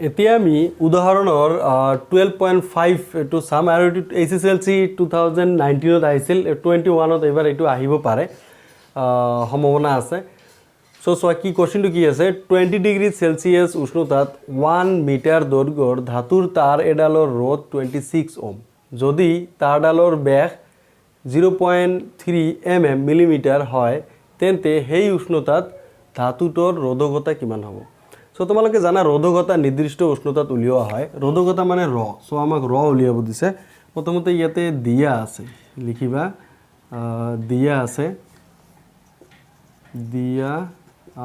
এতিয়া আমি উদাহৰণৰ 12.5 এইটো চাম আৰু এইটো HSLC 2019ত আহিছিল 21ত এবাৰ এইটো আহিব পাৰে সম্ভাৱনা আছে সো চোৱা কি কোৱেশ্চনটো কি আছে 20 ডিগ্ৰী সেলসিয়াছ উষ্ণতাত 1 মিটাৰ দৈৰ্ঘ্যৰ ধাতুৰ তাৰ এডালৰ ৰ'দ 26 ওহম যদি তাৰডালৰ ব্যাস 0.3 মিলিমিটাৰ হয় তেন্তে সেই উষ্ণতাত ধাতুটোৰ ৰোধকতা কিমান হ'ব সো তোমালোকে জানা ৰোধকতা নিৰ্দিষ্ট উষ্ণতাত উলিওৱা হয় ৰোধকতা মানে ৰ সো আমাক ৰ উলিয়াব দিছে প্ৰথমতে ইয়াতে দিয়া আছে লিখিবা দিয়া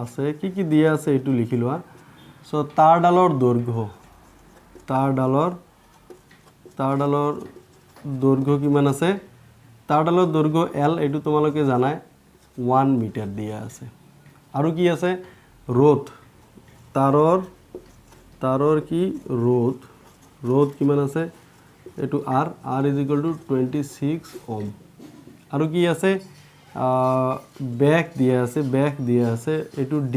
আছে কি দিয়া আছে এটো লিখি লোৱা সো তাৰডালৰ দৈৰ্ঘ্য কিমান আছে তাৰডালৰ দৈৰ্ঘ্য L এটো তোমালোকে জানাই 1 মিটাৰ দিয়া আছে আৰু কি আছে ৰোধ তাৰৰ কি ৰোধ কিমান আছে এটো R = 26 ওহম আৰু কি আছে ব্যাক দিয়া আছে এটো D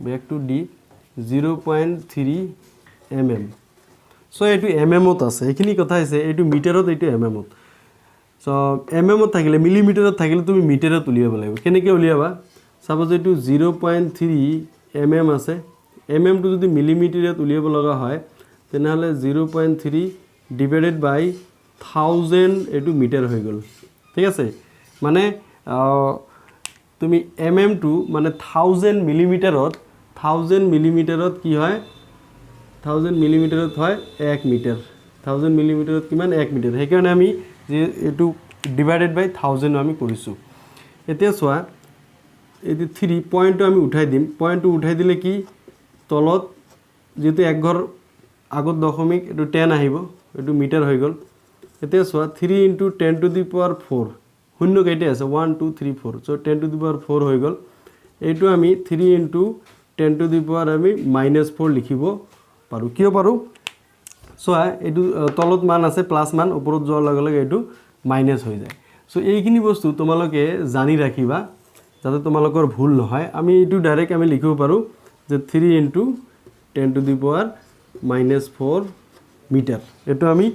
back to D 0.3 so এটো ত আছে এখিনি কথা আছে এটো মিটাৰত এটো ত সো ত থাকিলে মিলিমিটাৰত থাকিলে তুমি মিটাৰত উলিয়াব লাগিব কেনেকৈ উলিয়াবা সাপোজ এটো 0.3 আছে টো যদি মিলিমিটাৰত উলিয়াব লগা হয় তেনেহলে 0.3 ডিভাইডেড বাই 1000 এটো মিটাৰ হৈ গল ঠিক আছে মানে তুমি টো মানে 1000 মিলিমিটাৰত কি হয় 1000 মিলিমিটাৰত হয় 1 মিটাৰ 1000 মিলিমিটাৰত কিমান 1 মিটাৰ সেইকাৰণে আমি যে এটো ডিভাইডেড বাই 1000 আমি কৰিছো এতিয়া চোৱা এই 3 পয়েন্টটো আমি উঠাই দিম পয়েন্টটো উঠাই দিলে কি তলত যেতে এক ঘর আগত দশমিক এটো 10 আহিব এটো মিটাৰ হৈ গল এতিয়া চোৱা 3 * 10 টু দি পাৱাৰ 4 শূন্য কেইটা আছে 1 2 3 4 সো 10 টু দি পাৱাৰ 4 হৈ গল এইটো আমি 3 * 10 টু দি পাৱাৰ আমি -4 লিখিব পাৰো কিয় পাৰো চোৱা এইটো তলত মান আছে প্লাস মান ওপৰত যোৱাৰ লগে লগে এইটো মাইনাস হৈ যায় সো এইখিনি বস্তু তোমালোকে জানি ৰাখিবা যাতে তোমালোকৰ ভুল নহয় আমি এইটো ডাইৰেক্ট আমি লিখিব পাৰো যে 3 * 10 টু দি পাৱাৰ -4 মিটাৰ এটো আমি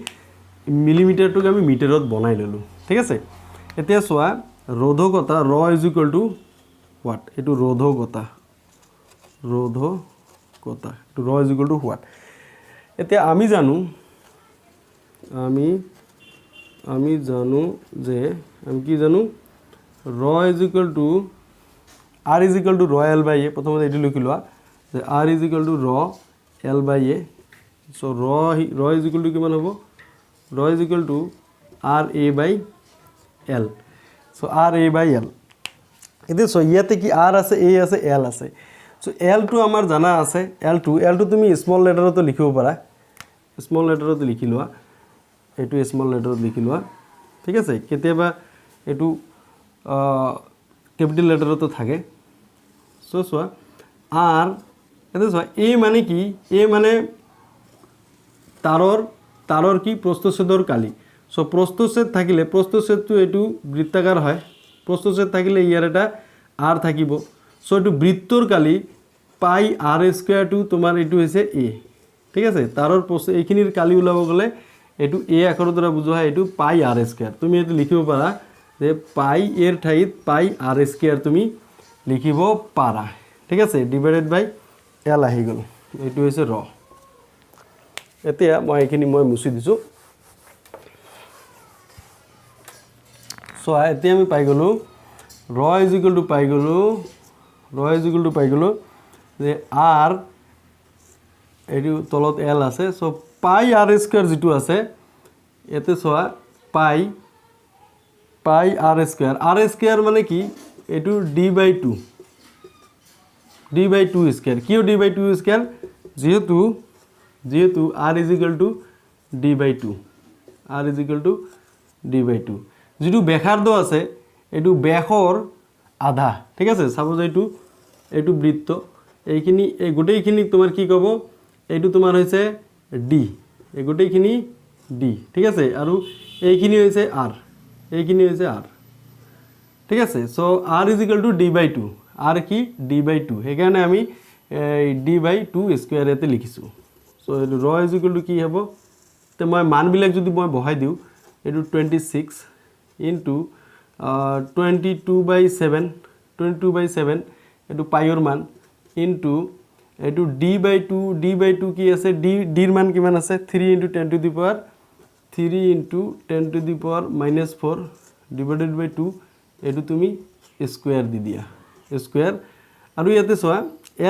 মিলিমিটাৰটোক আমি মিটাৰত বনাই ললো ঠিক আছে এতিয়া চোৱা ৰোধকতা ৰ = হোৱাট এটো ৰোধকতা এটো ৰ = হোৱাট এতিয়া আমি জানো যে আমি কি জানো ৰ = R = ৰ L / A প্ৰথমতে এটো লিখি লোৱা যে R = ৰ L / A সো ৰ = কিমান হ'ব ৰ = RA/L সো RA/L এতিয়া সো ইয়াতে কি R আছে A আছে L আছে সো L টো আমাৰ জানা আছে L টো তুমি স্মল লেটাৰত লিখিব পাৰা স্মল লেটাৰত লিখি লোৱা এটো স্মল লেটাৰত লিখি লোৱা ঠিক আছে কেতিয়াবা এটো ক্যাপিটাল লেটাৰতো থাকে সো চোৱা R এটা চোৱা A মানে কি A মানে তাৰৰ কি প্ৰস্থচ্ছেদৰ কালি সো প্ৰস্থচ্ছেদ থাকিলে প্ৰস্থচ্ছেদটো এটো বৃত্তাকাৰ হয় প্ৰস্থচ্ছেদ থাকিলে ইয়াৰ এটা R থাকিব সো এটো বৃত্তৰ কালি পাই r² টো তোমাৰ এটো হৈছে A ঠিক আছে তাৰৰ এইখিনিৰ কালি উলাব গলে এটো A আখৰৰ দ্বাৰা বুজোৱা হয় এটো পাই r² তুমি এটো লিখিব পাৰা যে পাই এৰ ঠাইত পাই r² তুমি লিখিব পাৰা ঠিক আছে ডিভাইডেড বাই L আহি গল এটো হৈছে ৰ এতিয়া মই এখিনি মই মুছি দিছো সো এতিয়া আমি পাই গলো ৰ = পাই গলো যে R এটো তলত L আছে সো পাই r² যেটো আছে এতে সোয়া পাই r² মানে কি এটো d/2 স্কয়ার কিও d/2 স্কয়ার যেহেতু r = d/2 যেটো ব্যাসার্ধ আছে এটো ব্যাসৰ আধা ঠিক আছে সাপোজ এটো বৃত্ত এইখিনি এই গোটেইখিনি তোমাৰ কি কব এটো তোমাৰ হৈছে d এই গোটেইখিনি d ঠিক আছে আৰু এইখিনি হৈছে r ঠিক আছে সো r = d/2 r কি d/2 সেইকাৰণে আমি d/2 স্কয়ার এতে লিখিছো সো এটো র ইজ ইকুয়াল টু কি হ'ব তে মই মানবিলাক যদি মই বহাই দিও এটো 26 ইনটু 22/7 এটো পাইৰ মান ইনটু এটো d/2 কি আছে d ৰ মান কিমান আছে 3 * 10 to the power 3 * 10 to the power -4 divided by 2 এটো তুমি স্কয়াৰ দি দিয়া স্কয়াৰ আৰু ইয়াতে সোয়া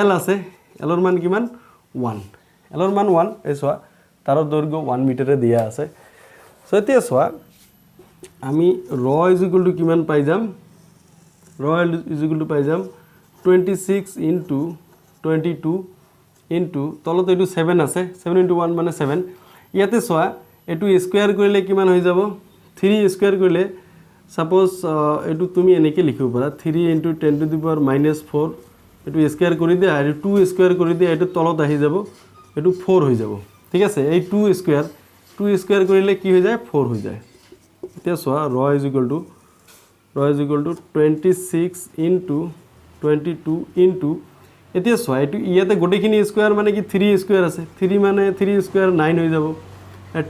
l আছে l ৰ মান কিমান 1 l ৰ মান 1 এই সোয়া তাৰ দৈৰ্ঘ্য 1 মিটাৰে দিয়া আছে সো এতিয়া সোয়া আমি ৰ ইজ ইকুয়াল টু কিমান পাই যাম ৰ ইজ ইকুয়াল টু পাই যাম 26 ইনটু 22 ইনটু তলত এটো 7 আছে 7 * 1 মানে 7 ইয়াতে সোয়া এটো স্কয়ার কৰিলে কিমান হৈ যাব 3 স্কয়াৰ কৰিলে সাপোজ এটো তুমি এনেকে লিখিব পাৰা 3 * 10 টু দি পাৱাৰ -4 এটো স্কয়াৰ কৰি দিয়া আৰু 2 স্কয়াৰ কৰি দিয়া এটো তলত আহি যাব এটো 4 হৈ যাব ঠিক আছে এই 2 স্কয়ার কৰিলে কি হৈ যায় 4 হৈ যায় এতিয়া সোয়া ৰ is equal two 26 into 22 into এতিয়া সোয়া এটো ইয়াতে গোটেখিনি স্কয়ার মানে কি 3 স্কয়ার আছে 3 মানে 3 স্কয়ার 9 হৈ যাব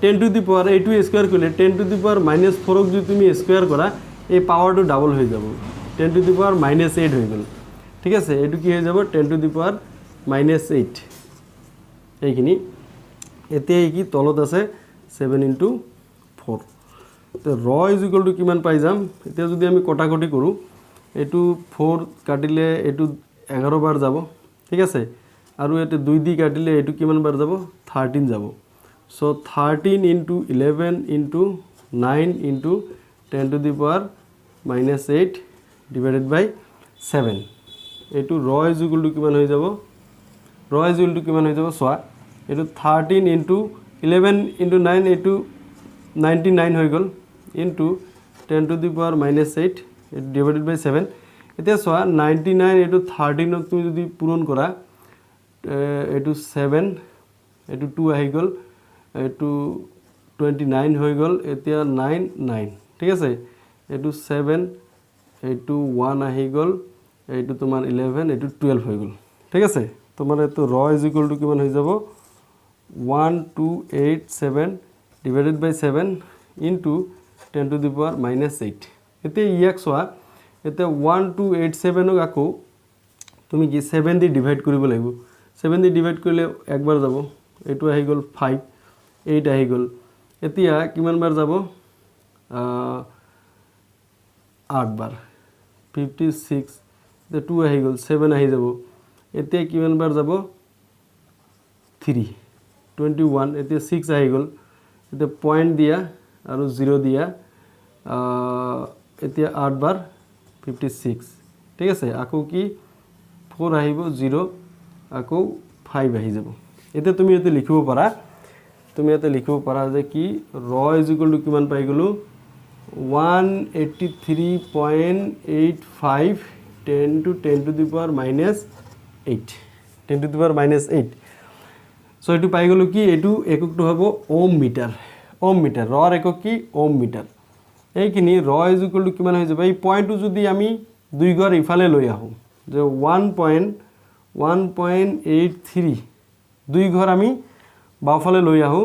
10 টু দি পাৱাৰ এইটো স্কয়াৰ কৰিলে 10 টু দি পাৱাৰ -4 ক যদি তুমি স্কয়াৰ কৰা এই পাৱাৰটো ডাবল হৈ যাব 10 টু দি পাৱাৰ -8 হৈ গল ঠিক আছে এটো কি হৈ যাব 10 টু দি পাৱাৰ -8 এইখিনি এতিয়া কি তলত আছে 7 * 4 তো ৰ ইজ ইকুয়াল টু কিমান পাই যাম এতিয়া যদি আমি কটাকটি কৰো এটো 4 কাটিলে এটো 11 বাৰ যাব ঠিক আছে আৰু এটো 2 দি কাটিলে এটো কিমান বাৰ যাব 13 যাব so 13 * 11 * 9 * 10 to the power -8 divided by 7 এটো ৰ ইজ ইকুয়াল টু কিমান হৈ যাব ৰ ইজ ইকুয়াল টু কিমান হৈ যাব সোয়া এটো 13 * 11 * 9 এটো 99 হৈ গল into 10 to the power -8 divided by 7 এতিয়া সোয়া 99 এটো 13 ক তুমি যদি পূৰণ কৰা এটো 7 এটো 2 আহি গল এটো 29 হৈ গল এতিয়া 9 ঠিক আছে এটো 7 এটো 1 আহি গল এটো তোমাৰ 11 এটো 12 হৈ গল ঠিক আছে তোমাৰ এটো ৰ ইজ ইকুয়াল টু কিমান হৈ যাব 1287 divided by 7 into 10 to the power -8 এতিয়া ইয়াক সোয়া এতিয়া 1287 ক আকৌ তুমি কি 7 দি ডিভাইড কৰিব লাগিব 7 দি ডিভাইড কৰিলে একবাৰ যাব এটো আহি গল 5 8 আহি গল এতিয়া কিমান বাৰ যাব 8 বাৰ 56 তে 2 আহি গল 7 আহি যাব এতিয়া কিমান বাৰ যাব 3 21 এতিয়া 6 আহি গল এতিয়া পয়েন্ট দিয়া আৰু 0 দিয়া এতিয়া 8 বাৰ 56 ঠিক আছে আকৌ কি 4 আহিব 0 আকৌ 5 আহি যাব এতিয়া তুমি এতে লিখিব পাৰা যে কি ৰ ইজ ইকুয়াল টু কিমান পাই গলো 183.85 10 to 10 to the power -8 10 to the power -8 so এটু পাই গলো কি এটু এককটো হ'ব ওম মিটাৰ ৰ একক কি ওম মিটাৰ এইখিনি ৰ ইজ ইকুয়াল টু কিমান হৈ যাব এই পয়েন্টটো যদি আমি দুই ঘৰ ইফালে লৈ আহো যে 1.83 দুই ঘৰ আমি বাওফালে লৈ আহো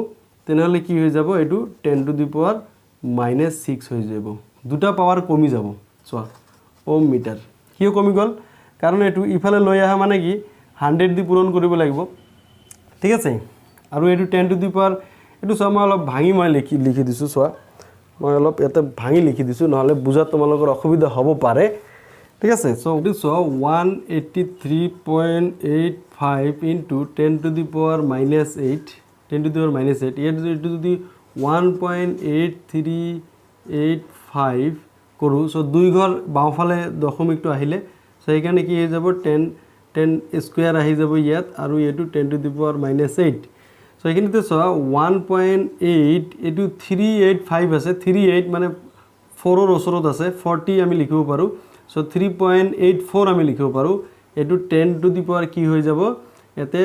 তেনেহলে কি হৈ যাব এটু 10 to the power -6 হৈ যাব দুটা পাৱাৰ কমি যাব চোৱা ওম মিটাৰ কিয় কমি গল কাৰণ এটু ইফালে লৈ আহা মানে কি 100 দি পূৰণ কৰিব লাগিব ঠিক আছে আৰু এটু 10 to the power এটু সময় অলপ ভাঙি মই লিখি দিছো চোৱা মই অলপ এটা ভাঙি লিখি দিছো নহলে বুজাত তোমালোকৰ অসুবিধা হ'ব পাৰে ঠিক আছে সো এটু চোৱা 183.85 into 10 to the power -8 10 to the power -8 এটু যদি 1.8385 কৰো সো দুই ঘৰ বাওফালে দশমিকটো আহিলে সো এইখানে কি হৈ যাব 10 স্কয়াৰ আহি যাব ইয়াত আৰু এটু 10 to the power -8 সো এইখিনিতে চোৱা 1.8 এটু 385 আছে 38 মানে 4 ৰ ওচৰত আছে 40 আমি লিখিব পাৰো সো 3.84 আমি লিখিব পাৰো এটু 10 to the power কি হৈ যাব এতে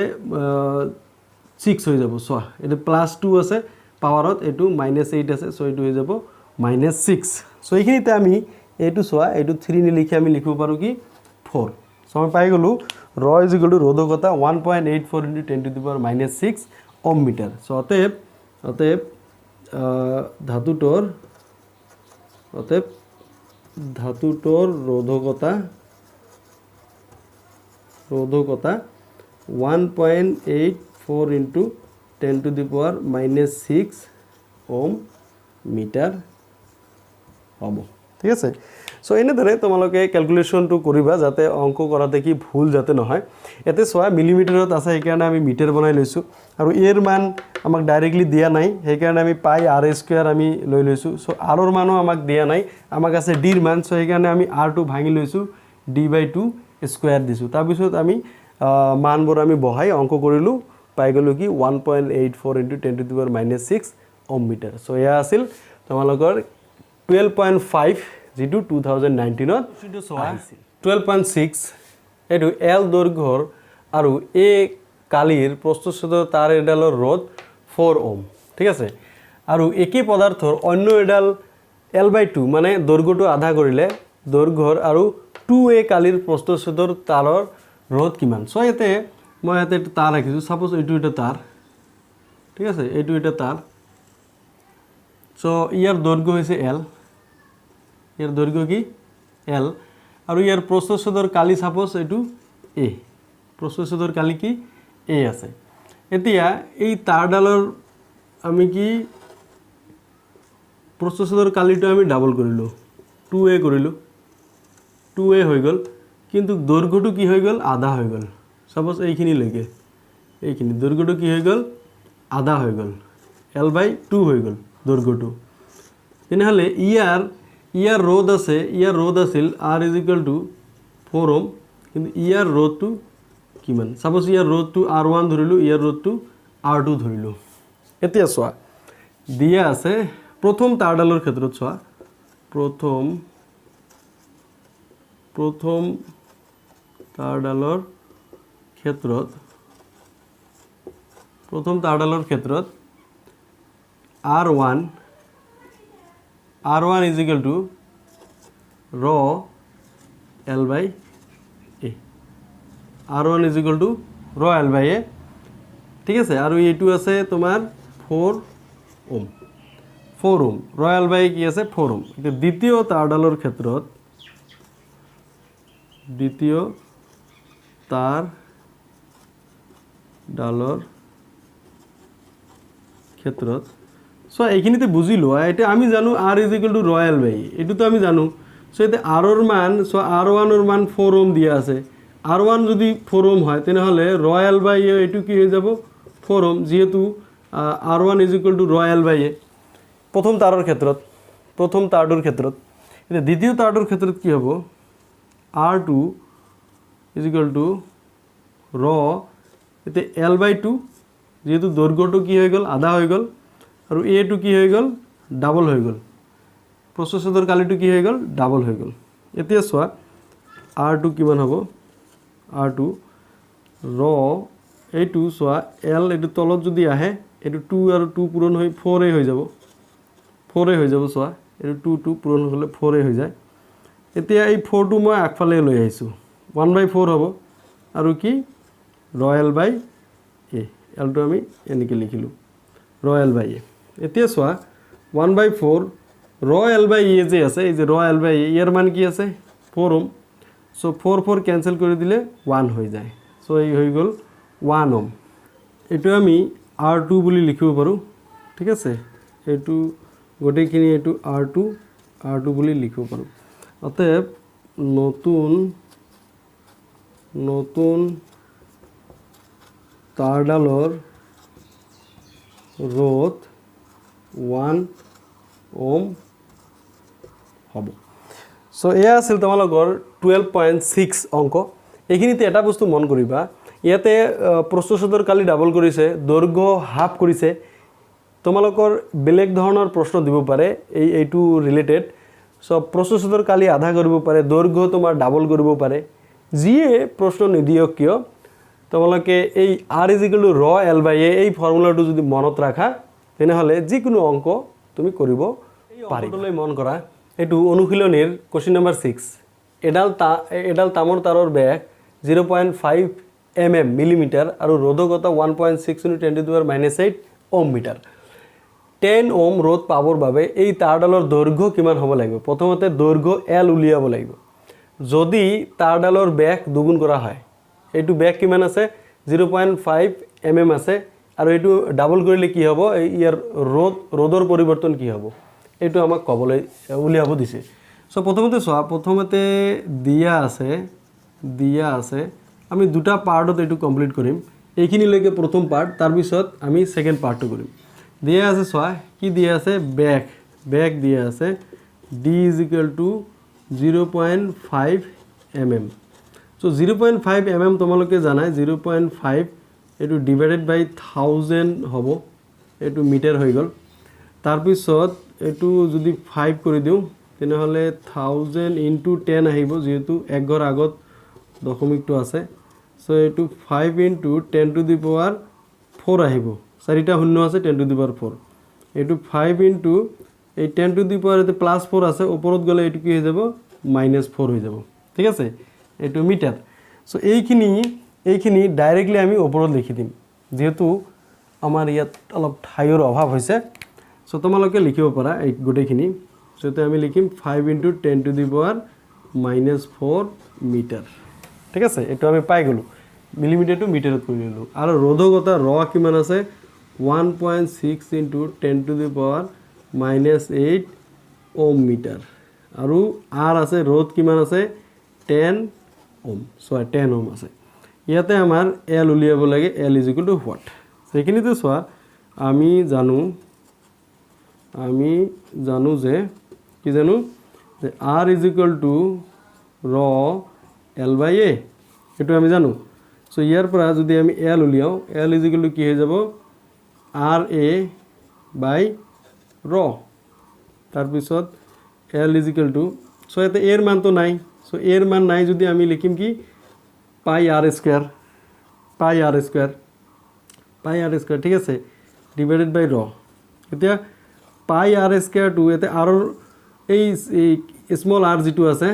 6 হৈ যাব চোৱা এতে +2 আছে পাৱাৰত এটু -8 আছে সো এটু হৈ যাব -6 সো এইখিনিতে আমি এটু চোৱা এটু 3 নিলিখি আমি লিখিব পাৰো কি 4 সো আমি পাই গলো র ইজ ইকুয়াল টু রোধকতা 1.84 into 10 to the power -6 ohm metre. So অতএব ধাতুটোর রোধকতা 1.84 into 10 to the power -6 ohm metre হব। ঠিক আছে। সো এনেদৰে তোমালোকে ক্যালকুলেশনটো কৰিবা যাতে অঙ্ক কৰাতে কি ভুল যাতে নহয়। এতে সোয়া মিলিমিটাৰত আছে সেইকাৰণে আমি মিটাৰ বনাই লৈছো আৰু এৰ মান আমাক ডাইৰেক্টলি দিয়া নাই সেইকাৰণে আমি পাই r স্কয়াৰ আমি লৈ লৈছো। সো r ৰ মানো আমাক দিয়া নাই, আমাক আছে d ৰ মান। সো সেইকাৰণে আমি r টো ভাঙি লৈছো, d/2 স্কয়াৰ দিছো। তাৰ পিছত আমি মানবোৰ আমি বহাই অঙ্ক কৰিলো, পাই গলো কি 1.84 into 10 to the power -6 ohm metre. So এয়া আছিল তোমালোকৰ 12.5 যেটো 2019 আহিছিল। 12.6 এটো এল দৈৰ্ঘ্যৰ আৰু এ কালিৰ প্ৰস্থচ্ছেদৰ তাৰ এডালৰ ৰোধ 4 ওম। ঠিক আছে। আৰু একে পদাৰ্থৰ অন্য এডাল l/2 মানে দৈৰ্ঘ্যটো আধা কৰিলে দৈৰ্ঘ্যৰ আৰু 2a কালিৰ প্ৰস্থচ্ছেদৰ তাৰৰ ৰোধ কিমান। সো এতে মই এতে তাৰ ৰাখিছো, সাপোজ এইটো এটা তাৰ। ঠিক আছে, এইটো এটা তাৰ। সো ইয়াৰ দৈৰ্ঘ্য হৈছে l, ইয়াৰ দৈৰ্ঘ্য কি l, আৰু ইয়াৰ প্ৰস্থচ্ছেদৰ কালি সাপোজ এইটো a, প্ৰস্থচ্ছেদৰ কালি কি a আছে। এতিয়া এই তাৰডালৰ আমি কি প্ৰস্থচ্ছেদৰ কালিটো আমি ডাবল কৰিলো, 2a কৰিলো, 2a হৈ গল, কিন্তু দৈৰ্ঘ্যটো কি হৈ গল আধা হৈ গল। সাপোজ এইখিনি লৈকে এইখিনি দৈৰ্ঘ্যটো কি হৈ গল আধা হৈ গল, l/2 হৈ গল দৈৰ্ঘ্যটো। তেনেহলে ইয়াৰ ৰোধ আছে, ইয়াৰ ৰোধ আছিল r ইজ ইকুয়াল টু 4 ওম, কিন্তু ইয়াৰ ৰোধটো কিমান। সাপোজ ইয়াৰ ৰোধটো r1 ধৰিলো, ইয়াৰ ৰোধটো r2 ধৰিলো। এতিয়া চোৱা দিয়া আছে প্ৰথম তাৰডালৰ ক্ষেত্ৰত চোৱা, প্ৰথম তাৰডালৰ ক্ষেত্ৰত r1 is equal to rho l/a, r1 is equal to rho l/a। ঠিক আছে। আৰু এইটো আছে তোমাৰ 4 ওম, rho l/a কি আছে 4 ওম। এতিয়া দ্বিতীয় তাৰডালৰ ক্ষেত্ৰত সো এইখিনিতে বুঝি লোৱা। এটা আমি জানো r is equal two rho l/a, এইটো তো আমি জানো। সো এতে r ৰ মান, সো r1 ৰ মান 4 ওম দিয়া আছে। r1 যদি 4 ওম হয় তেনেহলে rho l/a এইটো কি হৈ যাব 4 ওম, যেহেতু r1 is equal two rho l/a প্রথম তাৰৰ ক্ষেত্ৰত, প্ৰথম তাৰটোৰ ক্ষেত্ৰত। এতিয়া দ্বিতীয় তাৰটোৰ ক্ষেত্ৰত কি হ'ব, r2 is equal two rho এতে l/2, যেহেতু দৈৰ্ঘ্যটো কি হৈ গল আধা হৈ গল, আৰু a2 কি হৈ গল ডাবল হৈ গল, প্ৰস্থচ্ছেদৰ কালিটো কি হৈ গল ডাবল হৈ গল। এতিয়া চোৱা r2 কিমান হ'ব, r2 rho এইটো চোৱা l এইটো তলত যদি আহে এইটো 2 আৰু 2 পূৰণ হৈ 4a হৈ যাব, 4a হৈ যাব। চোৱা এইটো 2 পূৰণ হ'লে 4a হৈ যায়। এতিয়া এই 4টো মই আগফালে লৈ আহিছো, 1/4 হ'ব, আৰু কি rho l/a, lটো আমি এনেকৈ লিখিলো rho l/a। এতিয়া চোৱা 1/4 rho l/a যে আছে, এই যে rho l/a ইয়াৰ মান কি আছে 4 ওম। সো 4 ক্যান্সেল কৰি দিলে 1 হৈ যায়। সো এই হৈ গল 1 ওম। এইটো আমি r2 বুলি লিখিব পাৰো। ঠিক আছে, এইটো গোটেইখিনি এইটো r2 বুলি লিখিব পাৰো। অতএব নতুন তাৰডালৰ ৰোধ 1 ওম হ'ব। সো এয়া আছিল তোমালোকৰ 12.6 অঙ্ক। এইখিনিতে এটা বস্তু মন কৰিবা, ইয়াতে প্ৰস্থচ্ছেদৰ কালি ডাবল কৰিছে, দৈৰ্ঘ্য হাফ কৰিছে। তোমালোকৰ বেলেগ ধৰণৰ প্ৰশ্ন দিব পাৰে এইটো ৰিলেটেড। সো প্ৰস্থচ্ছেদৰ কালি আধা কৰিব পাৰে, দৈৰ্ঘ্য তোমাৰ ডাবল কৰিব পাৰে, যিয়ে প্ৰশ্ন নিদিয়ক কিয় তোমালোকে এই r is equal two rho l/a এই ফৰ্মুলাটো যদি মনত ৰাখা তেনেহলে যিকোনো অঙ্ক তুমি কৰিব পাৰিবা। মন কৰা এইটো অনুশীলনীৰ কোশ্চেন নম্বৰ 6, এডাল তামৰ তাৰৰ বেগ 0.5 মিলিমিটাৰ আৰু ৰোধকতা 1.6 × 10⁻⁸ ওহম মিটাৰ 10 ওহম ৰোধ পাবৰ বাবে এই তাঁৰডালৰ দৈৰ্ঘ্য কিমান হ'ব লাগিব প্ৰথমতে দৈৰ্ঘ্য L উলিয়াব লাগিব যদি তাঁৰডালৰ ব্যাস দুগুণ কৰা হয় এইটো ব্যাস কিমান আছে 0.5 আছে আৰু এইটো ডাবল কৰিলে কি হ'ব ইয়াৰ ৰোধৰ পৰিৱৰ্তন কি হ'ব এইটো আমাক ক'বলৈ উলিয়াব দিছে সো প্ৰথমতে চোৱা প্ৰথমতে দিয়া আছে আমি দুটা পাৰ্টত এইটো কমপ্লিট কৰিম এইখিনিলৈকে প্ৰথম পাৰ্ট তাৰ পিছত আমি সেকেন্ড পাৰ্টটো কৰিম দিয়া আছে চোৱা কি দিয়া আছে ব্যাস দিয়া আছে d = 0.5 mm সো 0.5 mm তোমালোকে জানাই 0.5 এটো ডিভাইডেড বাই 1000 হ'ব এটো মিটাৰ হৈ গল তাৰ পিছত এটো যদি 5 কৰি দিও তেনেহলে 1000 * 10 আহিব যেহেতু এক ঘৰ আগত দশমিকটো আছে সো এটো 5 * 10⁻⁴ আহিব চাৰিটা শূন্য আছে 10⁻⁴ এটো 5 * এই 10⁻⁴ এতে +4 আছে ওপৰত গলে এটো কি হৈ যাব -4 হৈ যাব ঠিক আছে এটো মিটাৰ সো এইখিনি ডাইৰেক্টলি আমি ওপৰত লিখি দিম যেহেতু আমাৰ ইয়াত অলপ ঠাইৰ অভাৱ হৈছে সো তোমালোকে লিখিব পাৰা এই গোটেইখিনি সো আমি লিখিম 5 * 10⁻⁴ মিটাৰ ঠিক আছে এটো আমি পাই গলো মিলিমিটাৰ টু মিটাৰত কৰি ললো আৰু ৰোধকতা ৰ কিমান আছে 1.6 × 10⁻⁸ ওহম মিটাৰ আৰু r আছে ৰোধ কিমান আছে 10 ওহম সো 10 ওহম আছে ইয়াতে আমাৰ L উলিয়াব লাগে L = what সেইখিনিতে চোৱা আমি জানো যে কি জানো যে r = ৰ L/A এটো আমি জানো সো ইয়াৰ পৰা যদি আমি L উলিয়াও L = কি হৈ যাব RA/ৰ তাৰ পিছত L = সো এতে এর মান তো নাই সো এর মান নাই যদি আমি লিখিম কি πr² ঠিক আছে ডিভাইডেড বাই ৰ এতিয়া πr² টো এতে r এই স্মল r যেটো আছে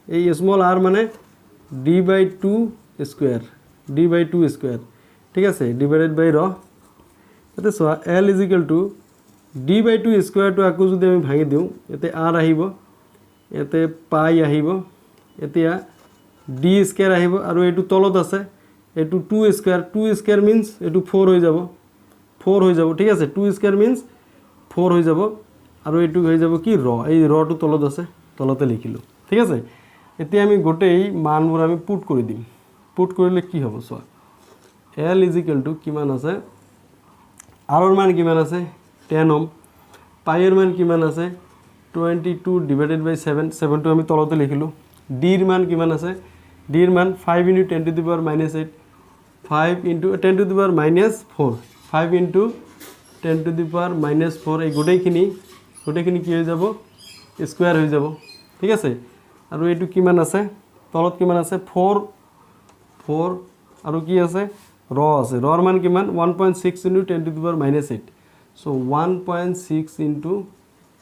এই স্মল r মানে d/2² ঠিক আছে ডিভাইডেড বাই ৰ এতে চোৱা L = d/2² টো আকো যদি আমি ভাঙি দিও এতে r আহিব এতে পাই আহিব এতিয়া d² আহিব আৰু এটো তলত আছে এটো 2² মিন্স এটো 4 হৈ যাব ঠিক আছে 2² মিন্স 4 হৈ যাব আৰু এটো হৈ যাব কি ৰ এই ৰটো তলত আছে তলতে লিখিলো ঠিক আছে এতিয়া আমি গোটেই মানবোৰ আমি পুট কৰি দিম পুট কৰিলে কি হ'ব চোৱা L = কিমান আছে r ৰ মান কিমান আছে 10 ওহম পাই ৰ মান কিমান আছে 22 / 7 7টো আমি তলতে লিখিলো d ৰ মান কিমান আছে d ৰ মান 5 × 10⁻⁸ 5 × 10⁻⁴ 5 × 10⁻⁴ এই গোটেইখিনি কি হৈ যাব স্কয়াৰ হৈ যাব ঠিক আছে আৰু এটো কিমান আছে তলত কিমান আছে 4 আৰু কি আছে ৰ আছে ৰৰ মান কিমান 1.6 × 10⁻⁸ সো 1.6 ×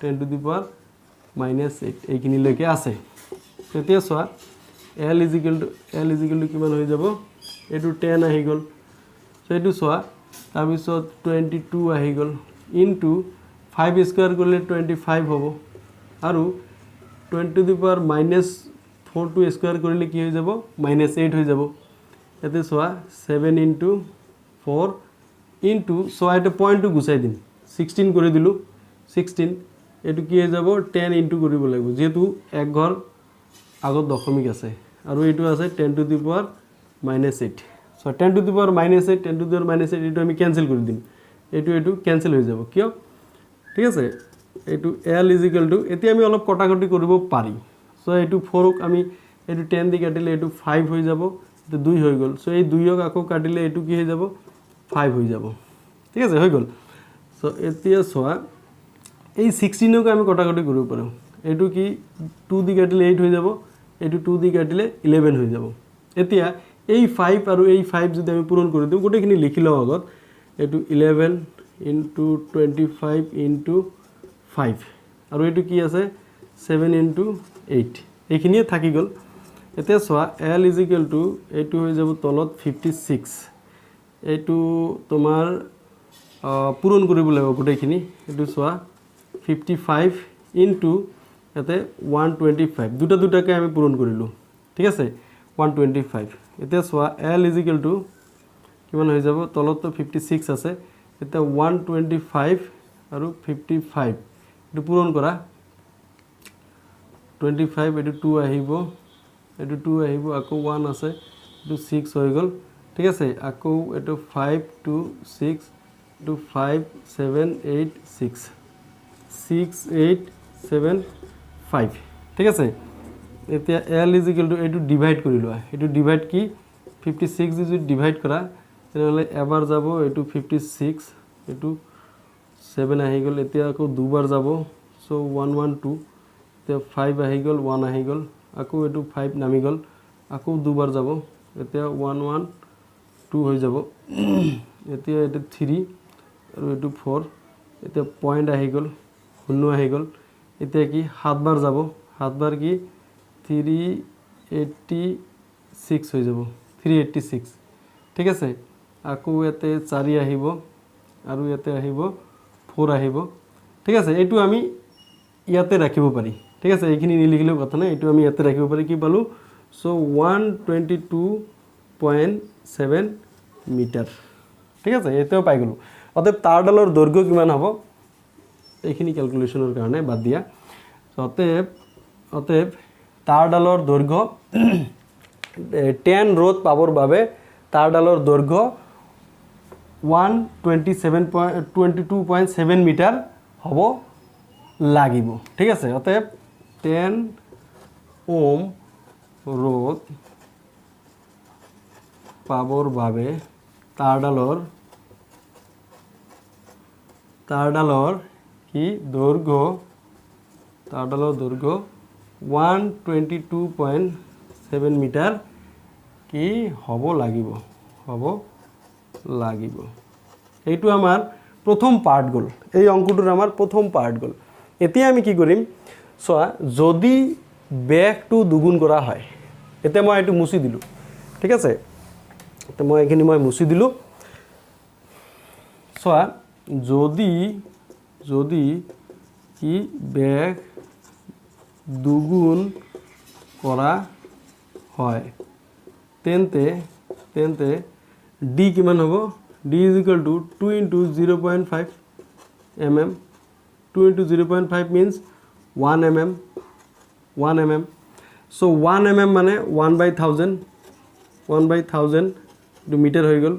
10⁻⁸ এইখিনি লৈকে আছে তেতিয়া চোৱা L = কিমান হৈ যাব এটো 10 আহি গল সো এটো চোৱা তাৰ পিছত 22 আহি গল ইনটু 5² কৰিলে 25 হ'ব আৰু 10⁻⁴ টো স্কয়াৰ কৰিলে কি হৈ যাব -8 হৈ যাব এতে চোৱা 7 × 4 ইনটু সো এটা পয়েন্টটো গুছাই দিম 16 কৰি দিলো 16 এটো কি হৈ যাব 10 ইনটু কৰিব লাগিব যেহেতু এক ঘৰ আগত দশমিক আছে আৰু এটো আছে 10⁻⁸ সো 10⁻⁸ 10⁻⁸ এটো আমি ক্যান্সেল কৰি দিম এটো ক্যান্সেল হৈ যাব কিয় ঠিক আছে এটো L = এতিয়া আমি অলপ কটাকটি কৰিব পাৰি সো এটো 4 ক আমি এটো 10 দি কাটিলে এটো 5 হৈ যাব এটো 2 হৈ গল সো এই 2 ক আকো কাটিলে এটো কি হৈ যাব 5 হৈ যাব ঠিক আছে হৈ গল সো এতিয়া সোয়া এই 16 ক আমি কটাকটি কৰিব পাৰো এটো কি 2 দি কাটিলে 8 হৈ যাব এটো 2 দি কাটিলে 11 হৈ যাব এতিয়া এই 5 আৰু এই 5 যদি আমি পূৰণ কৰি দিও গোটেইখিনি লিখি লও আগত এটো 11 * 25 * 5 আৰু এটো কি আছে 7 * 8 এইখিনিয়ে থাকি গল এতিয়া চোৱা L ইজ ইকুৱেল টু এইটো হৈ যাব তলত 56 এইটো তোমাৰ পূৰণ কৰিব লাগিব গোটেইখিনি এইটো চোৱা 55 ইনটু ইয়াতে 125 দুটা দুটাকে আমি পূৰণ কৰিলোঁ ঠিক আছে 125 এতিয়া চোৱা L ইজ ইকুৱেল টু কিমান হৈ যাব তলততো 56 আছে এতিয়া 125 আৰু 55 এইটো পূৰণ কৰা 25 এইটো 2 আহিব এইটো 2 আহিব আকৌ 1 আছে এইটো 6 হৈ গ'ল ঠিক আছে আকৌ এইটো 5 2 6 এইটো 5 7 8 6 6 8 7 5 ঠিক আছে এতিয়া L ইজ ইকুৱেল টু এইটো ডিভাইড কৰি লোৱা এইটো ডিভাইড কি 56 যদি ডিভাইড কৰা তেনেহ'লে এবাৰ যাব এইটো 56 এইটো 7 আহি গ'ল এতিয়া আকৌ দুবাৰ যাব সো 112 এতিয়া 5 আহি গ'ল 1 আহি গ'ল আকৌ এইটো 5 নামি গ'ল আকৌ দুবাৰ যাব এতিয়া 112 হৈ যাব এতিয়া এইটো 3 আৰু এইটো 4 এতিয়া পয়েন্ট আহি গ'ল শূন্য আহি গ'ল এতিয়া কি 7 বাৰ যাব 7 বাৰ কি 386 হৈ যাব 386 ঠিক আছে আকৌ ইয়াতে 4 আহিব আৰু ইয়াতে আহিব 4 আহিব ঠিক আছে এইটো আমি ইয়াতে ৰাখিব পাৰি ঠিক আছে এইখিনি নিলিখিলেও কথা নাই এইটো আমি ইয়াতে ৰাখিব পাৰি কি পালো সো 122.7 মিটাৰ ঠিক আছে এতেও পাই গলো অতএব তাৰডালৰ দৈৰ্ঘ্য কিমান হ'ব এইখিনি ক্যালকুলেশনৰ কাৰণে বাদ দিয়া অতএব তাৰডালৰ দৈৰ্ঘ্য 10 ৰোধ পাবৰ বাবে তাৰডালৰ দৈৰ্ঘ্য 122.7 মিটাৰ হ'ব লাগিব ঠিক আছে অতএব 10 ওম ৰোধ পাবৰ বাবে তাৰডালৰ কি দৈৰ্ঘ্য 122.7 মিটাৰ কি হ'ব লাগিব এইটো আমাৰ প্ৰথম পাৰ্ট গ'ল এই অংকটোৰ আমাৰ প্ৰথম পাৰ্ট গ'ল এতিয়া আমি কি কৰিম চোৱা যদি বেগটো দুগুণ কৰা হয় এতিয়া মই এইটো মুছি দিলো ঠিক আছে এতিয়া মই এইখিনি মুছি দিলো চোৱা যদি কি বেগ দুগুণ কৰা হয় তেন্তে d কিমান হ'ব d is equal to 2 into 0.5 mm 2 into 0.5 means 1 mm so 1 mm মানে 1/1000 এইটো মিটাৰ হৈ গ'ল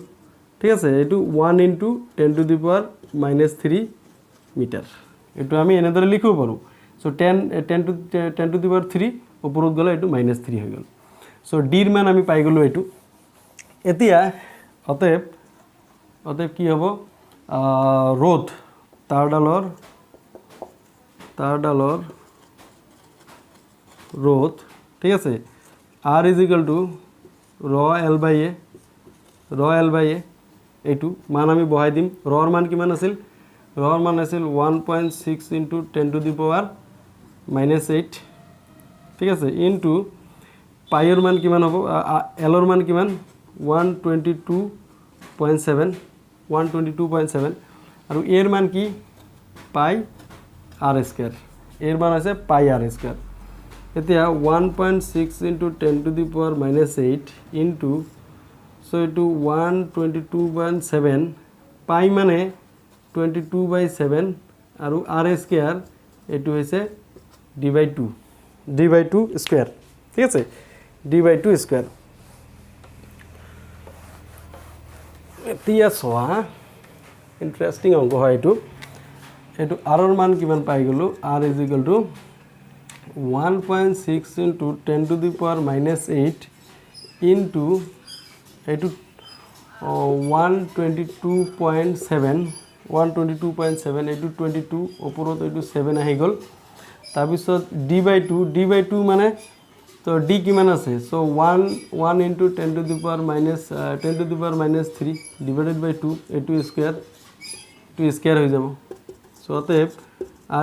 ঠিক আছে এইটো 1 into 10 to the power -3 metre এইটো আমি এনেদৰে লিখিব পাৰো so 10 to the power 3 ওপৰত গ'লে এইটো -3 হৈ গ'ল so d ৰ মান আমি পাই গ'লো এইটো এতিয়া অতএব কি হ'ব রোধ তাৰডালৰ রোধ ঠিক আছে r is equal to rho l by a এইটো মান আমি বহাই দিম ৰ মান কিমান আছিল ৰ মান আছিল 1.6 into 10 to the power -8 ঠিক আছে ইনটু পাইৰ মান কিমান হ'ব l ৰ মান কিমান 122.7 আৰু এৰ মান কি পাই r স্কয়ার এর মান আছে পাই r স্কয়ার এতিয়া 1.6 into 10 to the power -8 into so এইটো 122.7 পাই মানে 22/7 আৰু r স্কয়ার এইটো হৈছে d/2 স্কয়ার ঠিক আছে d/2 স্কয়ার এতিয়া সোয়া ইন্টারেস্টিং অঙ্ক হয় এইটো r ৰ মান কিমান পাই গলো r is equal to 1.6 into 10 to the power -8 into এইটো 122.7 এইটো 22 ওপৰত এইটো 7 আহি গ'ল তাৰপিছত d/2 মানে তো d কিমান আছে so 1 into 10 to the power -3 divided by 2 এইটো স্কয়ার হৈ যাব সো অতএব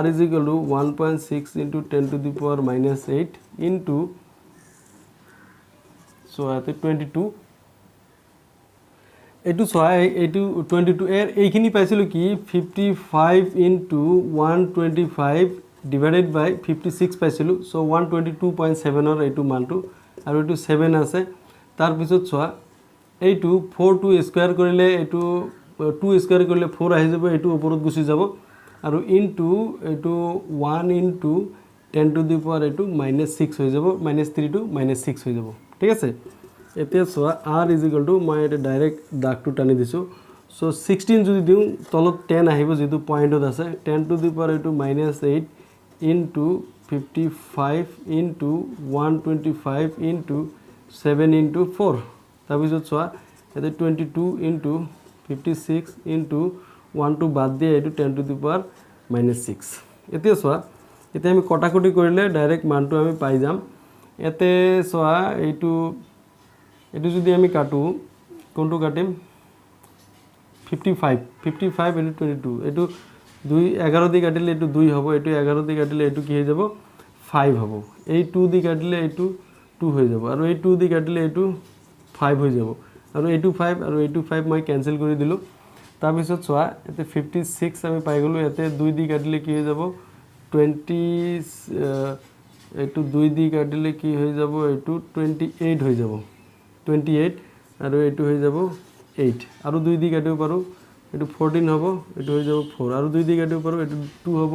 r is equal to 1.6 into 10 to the power -8 into so ইয়াতে 22 এইটো চোৱা এইটো 22 এর এইখিনি পাইছিলোঁ কি 55 ইনটু 125 ডিভাইডেড বাই 56 পাইছিলোঁ সো 122.7 এইটো মানটো আৰু এইটো 7 আছে তাৰপিছত চোৱা এইটো 4 টু স্কয়াৰ কৰিলে এইটো 2 স্কয়াৰ কৰিলে 4 আহি যাব এইটো ওপৰত গুচি যাব আৰু ইনটু এইটো 1 ইনটু 10 টু দি পাৱাৰ এইটো -6 হৈ যাব -3 টু -6 হৈ যাব ঠিক আছে এতিয়া চোৱা r = মই এটা ডাইৰেক্ট দাগটো টানি দিছো সো 16 যদি দিও তলত 10 আহিব যেটো পয়েন্টত আছে 10 টু দি পাৱাৰ এইটো -8 ইনটু 55 ইনটু 125 ইনটু 7 ইনটু 4 তাৰপিছত চোৱা এতে 22 ইনটু 56 ইনটু 1 টু বাদ দিয়ে এইটো 10 টু দি পাৱাৰ -6 এতিয়া চোৱা এতিয়া আমি কটাকটি কৰিলে ডাইৰেক্ট মানটো আমি পাই যাম এতে চোৱা এইটো যদি আমি কাটো কোনটো কাটিম 55 into 22 এইটো 2 11 দি কাটিলে এইটো 2 হ'ব এইটো 11 দি কাটিলে এইটো কি হৈ যাব 5 হ'ব এই 2 দি কাটিলে এইটো 2 হৈ যাব আৰু এই 2 দি কাটিলে এইটো 5 হৈ যাব আৰু এইটো 5 আৰু এইটো 5 মই কেনসেল কৰি দিলো তাৰ পিছত চোৱা এতে 56 আমি পাই গলো এতে 2 দি কাটিলে কি হৈ যাব 20 এইটো 2 দি কাটিলে কি হৈ যাব এইটো 28 হৈ যাব 28 আৰু এইটো হৈ যাব 8 আৰু 2 দি কাটিব পাৰো এইটো 14 হ'ব এইটো হৈ যাব 4 আৰু 2 দি কাটিব পাৰো এইটো 2 হ'ব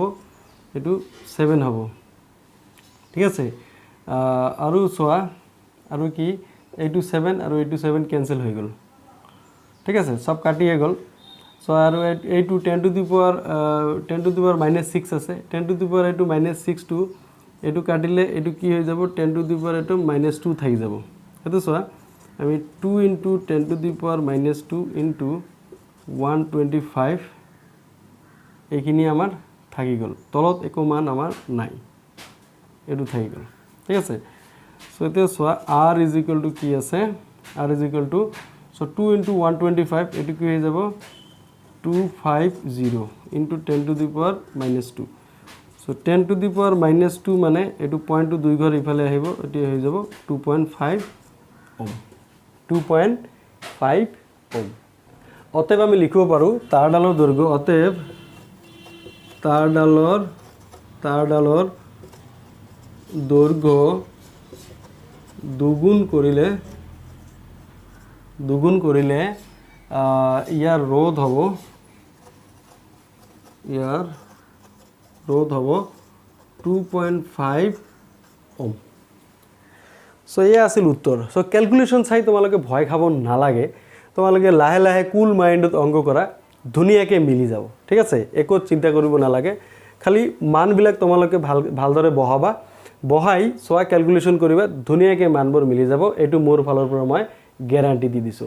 এইটো 7 হ'ব ঠিক আছে আৰু চোৱা আৰু কি এইটো 7 আৰু এইটো 7 কেনসেল হৈ গল ঠিক আছে সব কাটিয়ে গল সো আৰু এইটো 10 টু দি পাৱাৰ -6 আছে 10 টু দি পাৱাৰ এইটো -6 টু এইটো কাটিলে এইটো কি হৈ যাব 10 টু দি পাৱাৰ এইটো -2 থাকি যাব এটো চোৱা আমি 2 into 10 to the power -2 into 125 এইখিনি আমাৰ থাকি গল তলত একো মান আমাৰ নাই এটো থাকি গল ঠিক আছে সো এতে সোয়া r = কি আছে r = সো 2 into 125 এটো কি হৈ যাব 250 into 10 to the power -2 so 10 to the power -2 মানে এটো পয়েন্ট টু 2 ঘৰ ইফালে আহিব এটো হৈ যাব 2.5 ওম 2.5 ওম অতএব আমি লিখিব পাৰো তাৰডালৰ দৈৰ্ঘ্য অতএব তাৰডালৰ দৈৰ্ঘ্য দুগুণ কৰিলে ইয়াৰ ৰোধ হ'ব 2.5 ওম সো এয়া আছিল উত্তৰ সো ক্যালকুলেশন চাই তোমালোকে ভয় খাব নালাগে তোমালোকে লাহে লাহে কুল মাইন্ডত অঙ্ক কৰা ধুনিয়াকে মিলি যাব ঠিক আছে একো চিন্তা কৰিব নালাগে খালি মানবিলাক তোমালোকে ভালদৰে বহাবা বহাই সোয়া ক্যালকুলেশন কৰিবা ধুনিয়াকে মানবোৰ মিলি যাব এটো মোৰ ফালৰ পৰা মই গ্যাৰান্টি দি দিছো